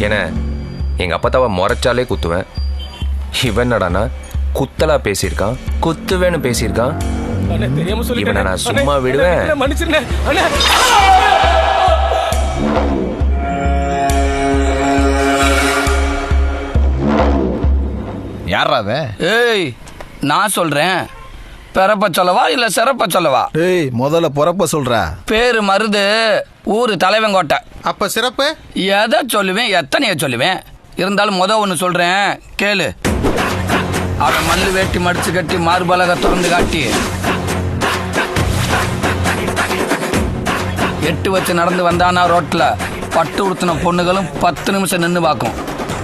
ஏன்னா எங்கள் அப்பத்தாவை முறைச்சாலே குத்துவேன். இவன் என்னடானா குத்தலா பேசியிருக்கான், குத்துவேன்னு பேசியிருக்கான். இவனை நான் சும்மா விடுவேன்? யாராவ? ஏய், நான் சொல்றேன். பிறப்ப சொல்லவா இல்ல சிறப்ப சொல்லவா? ஏய், முதல்ல பிறப்ப சொல்ற. பேரு மருது, ஊரு தலைவங்கோட்டை. அப்ப சிறப்பு? எதை சொல்லுவேன், எத்தனைய சொல்லுவேன். இருந்தாலும் ஒன்று சொல்றேன் கேளு. அவன் மல்லு வேட்டி மடிச்சு கட்டி மார்பலக திறந்து காட்டி 8 வச்சு நடந்து வந்தானா ரோட்ல பட்டு உடுத்தின பொண்ணுகளும் 10 நிமிஷம் நின்று பார்க்கும்.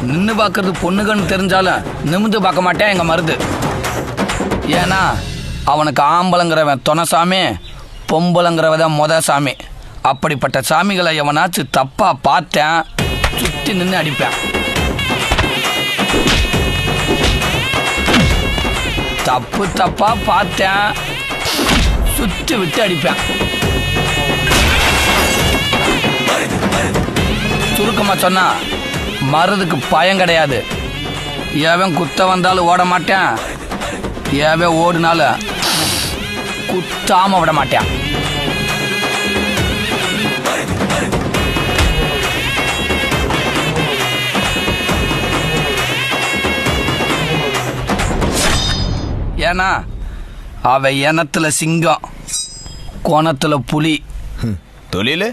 நின்று பார்க்கறது பொண்ணுகள்னு தெரிஞ்சாலும் நிமிந்து பார்க்க மாட்டேன் எங்க மருது. ஏன்னா அவனுக்கு ஆம்பளங்கிறவன் துணை சாமி, பொம்பளைங்கிறவன் முத சாமி. அப்படிப்பட்ட சாமிகளை எவனாச்சும் தப்பா பார்த்தேன், சுற்றி நின்று அடிப்பேன். தப்பா பார்த்தேன், சுற்றி விட்டு அடிப்பேன். சுருக்கமா சொன்னா மருதுக்கு பயம் கிடையாது. எவன் குத்த வந்தாலும் ஓட மாட்டேன், எவன் ஓடினாலும் குத்தாம விட மாட்டேன். ஏன்னா அவ இனத்துல சிங்கம், கோணத்துல புலி. தொழில்